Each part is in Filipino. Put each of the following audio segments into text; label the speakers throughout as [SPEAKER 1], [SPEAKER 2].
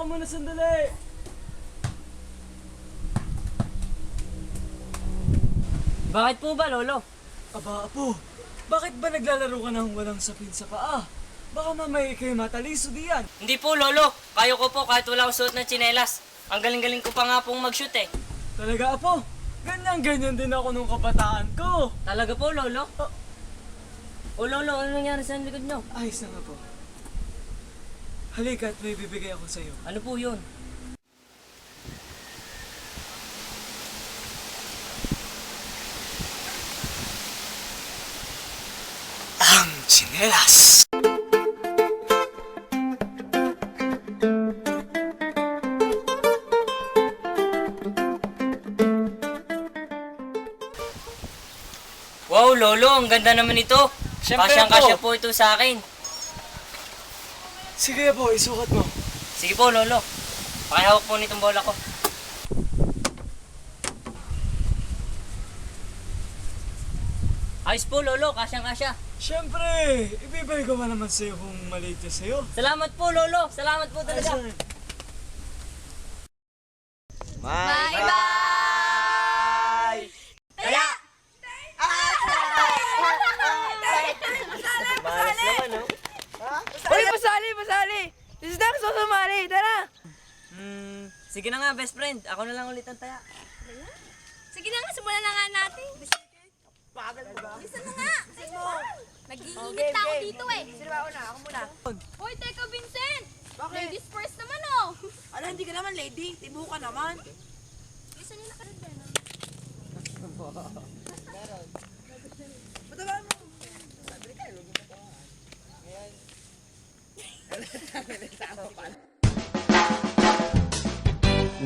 [SPEAKER 1] muna sandali.
[SPEAKER 2] Bakit po ba, Lolo?
[SPEAKER 1] Aba, Apo, bakit ba naglalaro ka ng walang sapin sa paa? Baka mamaya kayo mataliso diyan.
[SPEAKER 2] Hindi po, Lolo. Kayo ko po kahit wala akong suot ng tsinelas. Ang galing-galing ko pa nga pong mag-shoot eh.
[SPEAKER 1] Talaga, Apo? Ganyan din ako nung kabataan ko.
[SPEAKER 2] Talaga po, Lolo? O Lolo, ano nangyari sa likod nyo?
[SPEAKER 1] Ayos na nga po. Halika at may bibigay ako sa'yo.
[SPEAKER 2] Ano po yun?
[SPEAKER 1] Ang tsinelas!
[SPEAKER 2] Wow, Lolo, ang ganda naman ito.
[SPEAKER 1] Siyempre
[SPEAKER 2] Kasyang-kasya po ito sa akin.
[SPEAKER 1] Sige po, isukat mo.
[SPEAKER 2] Sige po, Lolo. Pakihawak po nitong bola ko. Ayos po, Lolo. Kasyang-kasya.
[SPEAKER 1] Siyempre, ibibigay ko man naman sa'yo kung maliit niya sa'yo.
[SPEAKER 2] Salamat po, Lolo. Salamat po talaga.
[SPEAKER 1] Ayos na.
[SPEAKER 3] Bye-bye! Kaya!
[SPEAKER 2] Malas naman, no?
[SPEAKER 3] Uy, pasali! This is Dax, sumali! Tara!
[SPEAKER 2] Sige na nga, best friend. Ako na lang ulit ang taya.
[SPEAKER 4] Sige na nga, simulan na nga natin. Bisa na nga. Nag-iinit na ako dito eh.
[SPEAKER 3] Sino ba una? Ako muna.
[SPEAKER 4] Hoy, teka Vincent.
[SPEAKER 3] Bakit?
[SPEAKER 4] Ladies first naman oh.
[SPEAKER 3] Ano, hindi ka naman lady? Tibo ka naman.
[SPEAKER 4] Bisa niyo na kayo din.
[SPEAKER 3] Ba't ba mo?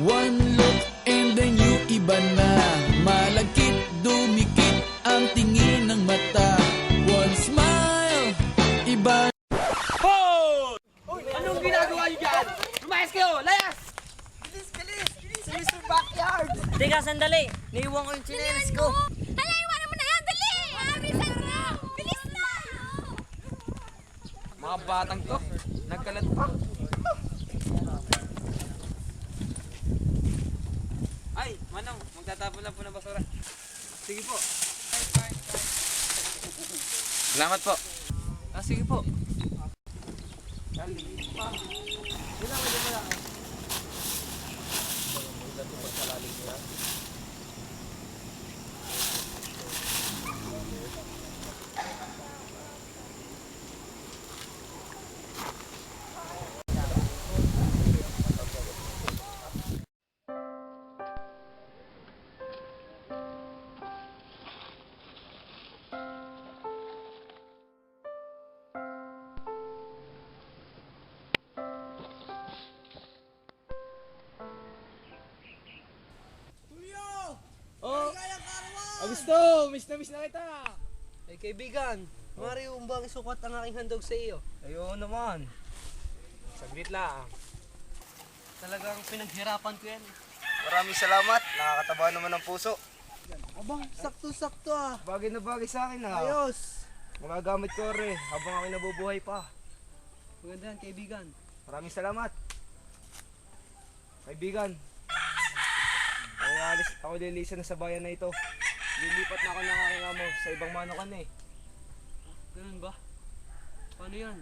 [SPEAKER 5] One look and then you iba na. Malagkit, dumikit ang tingin ng mata. One smile, iba.
[SPEAKER 3] Anong ginagawa niyo dyan? Lumayas kayo! Layas! Bilis! Si Mr. Backyard!
[SPEAKER 2] Teka, sandali. Naiwan ko yung chinelas ko.
[SPEAKER 4] Hala, iwanan mo na yan. Dali! Bilisan na! Bilis na!
[SPEAKER 6] Mga batang to, nagkalat pa. Ay, Manong, magtatapon lang po ng basura. Sige po. Salamat po. Sige po.
[SPEAKER 1] Gusto, miss na kita.
[SPEAKER 7] Ay kaibigan, maaari mo bang isukat ang aking handog sa iyo?
[SPEAKER 6] Ayun naman. Saglit lang.
[SPEAKER 7] Talagang pinaghirapan ko yan.
[SPEAKER 3] Maraming salamat. Nakakataba naman ng puso.
[SPEAKER 7] Abang, sakto-sakto ah.
[SPEAKER 6] Bagay na bagay sa akin ha.
[SPEAKER 7] Ayos.
[SPEAKER 6] Magagamit ko rin habang ako nabubuhay pa.
[SPEAKER 7] Maganda yan kaibigan.
[SPEAKER 6] Maraming salamat. Kaibigan. Ako lilisan na sa bayan na ito. Lilipat na ako ng aking amo sa ibang manukan eh.
[SPEAKER 7] Ganun ba? Paano yan?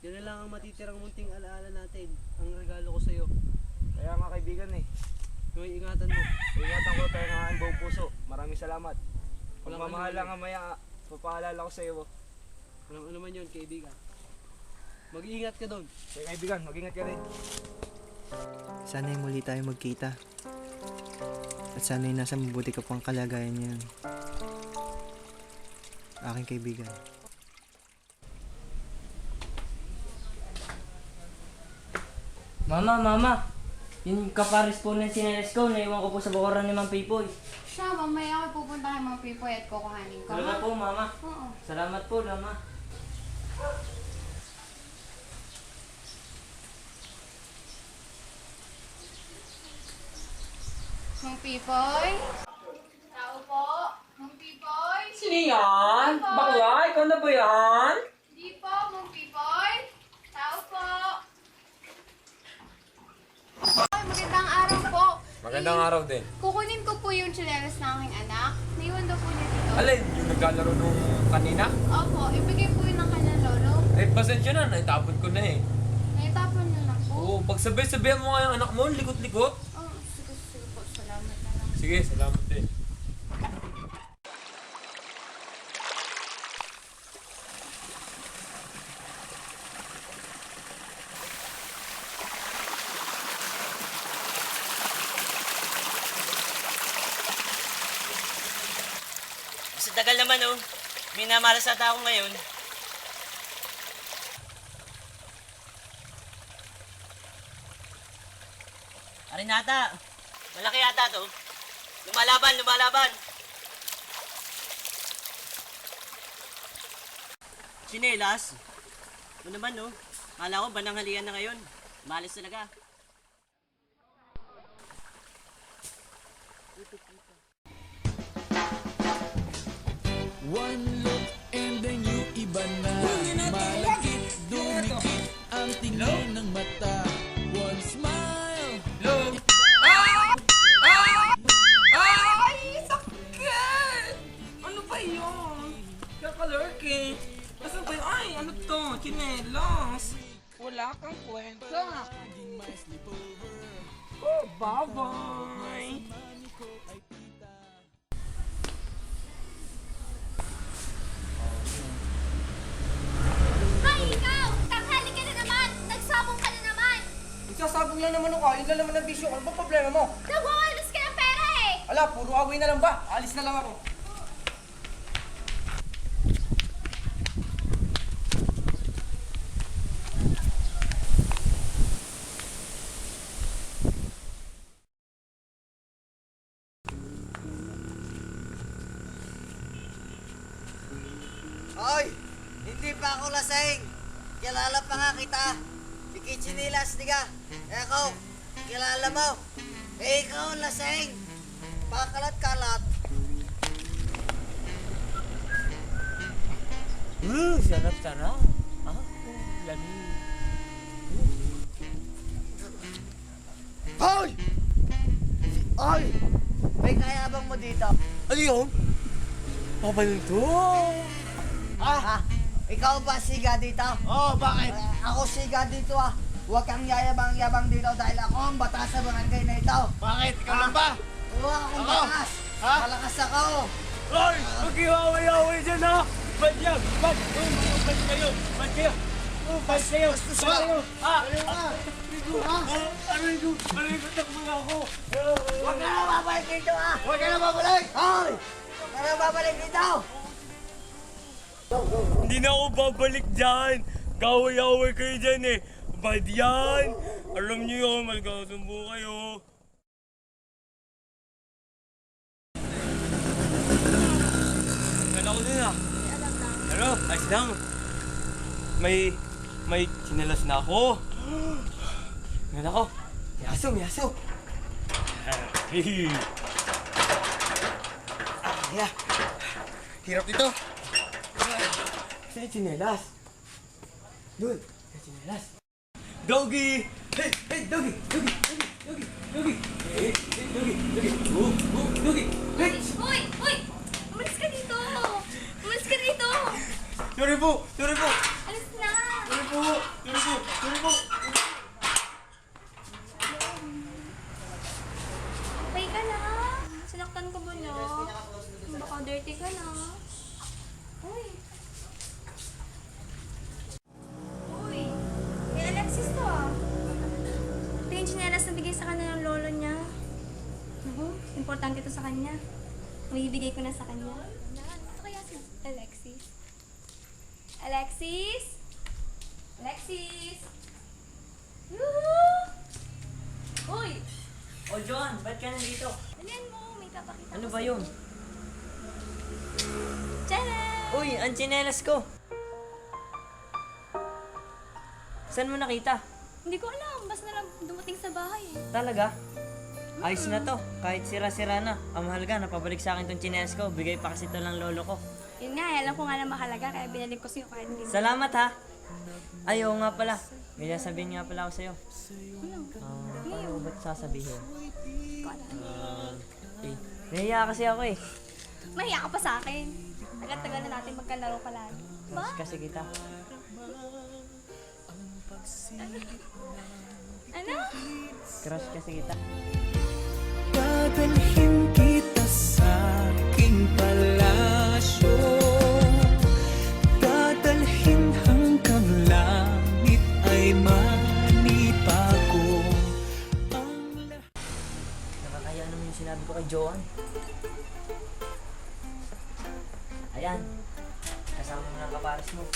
[SPEAKER 7] Yan na lang ang matitirang munting alaala natin. Ang regalo ko sa iyo.
[SPEAKER 6] Kaya nga kaibigan eh.
[SPEAKER 7] May ingatan mo.
[SPEAKER 6] Ingatan ko tayo ng aking buong puso. Maraming salamat. Kung
[SPEAKER 7] Walang
[SPEAKER 6] mamahala
[SPEAKER 7] anuman
[SPEAKER 6] nga maya, papaalala ko sa iyo.
[SPEAKER 7] Walang ano man yun kaibigan. Mag-iingat ka doon.
[SPEAKER 6] Kaya kaibigan, mag-ingat ka rin.
[SPEAKER 8] Sana'y muli tayo magkita. At sana'y nasa mabuti ka pang kalagayan niyan. Aking kaibigan.
[SPEAKER 2] Mama. Yung kapares po ng sinelas ko, naiwan ko po sa bakuran ni Mang Pipoy.
[SPEAKER 4] Siya, mamaya ako pupunta kay mga pipoy at kukuhanin ko.
[SPEAKER 2] Talaga po, Mama.
[SPEAKER 4] Oo.
[SPEAKER 2] Salamat po, Mama.
[SPEAKER 4] Mang pipoy? Tao po? Mang pipoy?
[SPEAKER 2] Sino yan?
[SPEAKER 4] Pipoy?
[SPEAKER 2] Bakla? Ikaw na ba yan?
[SPEAKER 4] Di po, Mang pipoy? Tao po?
[SPEAKER 6] Magandang araw din.
[SPEAKER 4] Kukunin ko po yung tsinelas ng aking anak. Naiwan daw po niya dito.
[SPEAKER 6] Alin, yung naglalaro nung kanina?
[SPEAKER 4] Opo, ibigay po yun ng kanyang lolo.
[SPEAKER 6] Eh, pasensya na, naitapon ko na eh.
[SPEAKER 4] Naitapon niyo na po.
[SPEAKER 6] Oo, pagsabay-sabihan mo nga yung anak mo, likot-likot.
[SPEAKER 4] Oh, sige po. Salamat na lang.
[SPEAKER 6] Sige, salamat din.
[SPEAKER 2] Sa tagal naman oh. Minamalas ata ako ngayon. Arinata, malaki yata to. Lumalaban. Sinelas? Ano naman no? Kala ko bananghalian na ngayon. Malis talaga.
[SPEAKER 5] One look and then you iba na. Malagkit, dumikit ang tingin ng mata. One smile.
[SPEAKER 3] Ay, sakit! Ano ba yun? Kakalurky. Asan ba yun? Ay, ano to? Chinelas. Wala kang kwenta. Oh, bye-bye.
[SPEAKER 4] Hay, ikaw! Tanghali ka na naman! Nagsabong ka na naman!
[SPEAKER 3] Nagsasabog lang naman ako. Yun lang naman ang bisyo. Ano ba problema mo?
[SPEAKER 4] Nagwawalos ka ng pera eh!
[SPEAKER 3] Ala, puro away na lang ba? Alis na lang ako.
[SPEAKER 9] Hoy! Hindi pa ako lasing! Kilala pa nga kita! Sige, chinilas, diga! Ikaw, kilala mo! Ikaw ang lasing! Pakalat-kalat!
[SPEAKER 2] Sarap. Lamig.
[SPEAKER 9] Hoy! Hoy! May kayabang mo dito.
[SPEAKER 3] Ano yun? Pabalong to.
[SPEAKER 9] Ha? Ikaw ba siga dito?
[SPEAKER 3] Oh, bakit?
[SPEAKER 9] Ako siga dito ah. Huwag kang yayabang-yabang dito dahil ako ang batas sa barangay na ito.
[SPEAKER 3] Bakit? Ikaw lang ba?
[SPEAKER 9] Huwag akong
[SPEAKER 3] Ako?
[SPEAKER 9] batas.
[SPEAKER 3] Ha?
[SPEAKER 9] Malakas ako.
[SPEAKER 3] Hoy! Huwag kayo away-away dyan ha! Ba't yan? Ba't? Ba't kayo? Ba't kayo? Ba't kayo? Ba't kayo? Ha? Aray ko! Takbo na ako!
[SPEAKER 9] Huwag ka na babalik dito ah.
[SPEAKER 3] Huwag ka na babalik!
[SPEAKER 9] Hoy! Huwag ka na babalik dito.
[SPEAKER 3] Hindi na ako babalik dyan! Gaway-away kayo dyan eh! Bad yan! Alam niyo yun, magkasumbo kayo! Ganda ko din ah! Ano? Ayos lang! May sinalas na ako! Ganda ko! Miyaso!
[SPEAKER 9] Yeah.
[SPEAKER 3] Hirap dito! Sa'yo chinelas! Doon! Sa'yo chinelas! Doggy! Hey! Doggy! Doggy! Hey! Doggy! Hey!
[SPEAKER 4] Uy! Umalis ka dito!
[SPEAKER 3] Sorry po!
[SPEAKER 4] Alis na!
[SPEAKER 3] Sorry po!
[SPEAKER 4] Okay ka na? Sinaktan ko ba na? Baka dirty ka na. Uy! May Alexis to ah. Ito yung tsinelas na bigay sa kanya ng lolo niya. Naku, importante to sa kanya. Maibigay ko na sa kanya. Ito kaya si Alexis. Alexis! Yoo-hoo! Uy!
[SPEAKER 2] O John, ba't ka nandito?
[SPEAKER 4] Dalian mo, may papakita
[SPEAKER 2] Ano
[SPEAKER 4] ko
[SPEAKER 2] ba yun?
[SPEAKER 4] Tcharam!
[SPEAKER 2] Uy, ang tsinelas ko. Saan mo nakita?
[SPEAKER 4] Hindi ko alam, basta na lang dumating sa bahay eh.
[SPEAKER 2] Talaga? Ayos na to. Kahit sira-sira na. Ang mahalaga, napabalik sa akin tong tsinelas ko. Bigay pa kasi to ng lolo ko.
[SPEAKER 4] Yun nga, alam ko nga na mahalaga, kaya binalik ko sa'yo kahit hindi.
[SPEAKER 2] Salamat ha. Ay, oo nga pala. May sasabihin nga pala ako sa'yo.
[SPEAKER 4] Ano?
[SPEAKER 2] Paano ba't sasabihin?
[SPEAKER 4] Hindi ko laruan?
[SPEAKER 2] Nahiya kasi ako eh.
[SPEAKER 4] Mahiya ka pa sa akin. Tagal-tagal na natin magkalaro palagi. Ba?
[SPEAKER 2] Crush kasi kita.
[SPEAKER 4] Ano?
[SPEAKER 2] Crush kasi kita.
[SPEAKER 5] Dadalhin kita sa aking palasyo. Dadalhin hanggang langit ay manipa ko.
[SPEAKER 2] Nakakaya naman yung sinabi ko kay Joan. Ayan. Kasama mo ng kapares mo.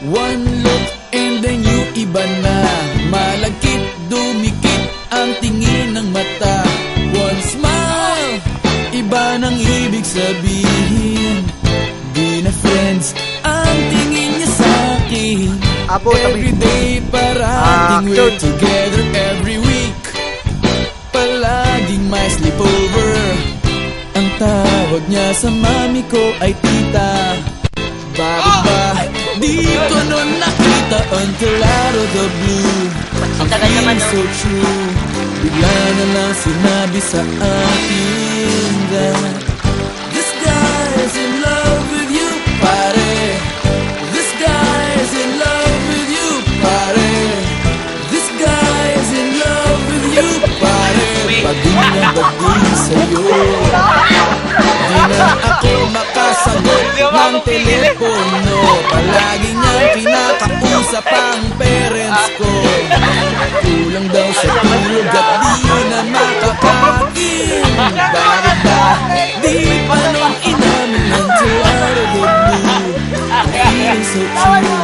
[SPEAKER 5] One look and then you iba na. Malagkit, dumikit ang tingin ng mata. One smile, iba nang ibig sabihin. Di na friends ang tingin niya sa'kin. Everyday parating we're together every week. Palaging may sleepover. Ang tawag niya sa mami ko ay tita. Bakit ba dito nun nakita until out of the blue? Ang feeling so true. Bigla na lang sinabi sa akin that this guy's in love with you, pare. This guy's in love with you, pare. This guy's in love with you, pare. Paging na baging sa'yo. Di na ako makasagot ng telepono. Palagi niyang kinakausap ang parents ko. Kulang daw sa tulog at di na makakain. Bakit ba di pa nung inamin until out of the blue? Feeling so true.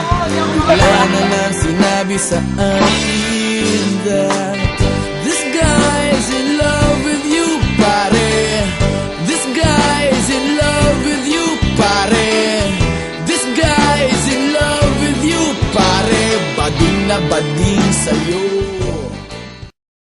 [SPEAKER 5] Wala na lang sinabi sa akin that this guy's in love with you, pare. This guy's in love with you, pare. This guy's in love with you, pare. Bading na bading sa'yo.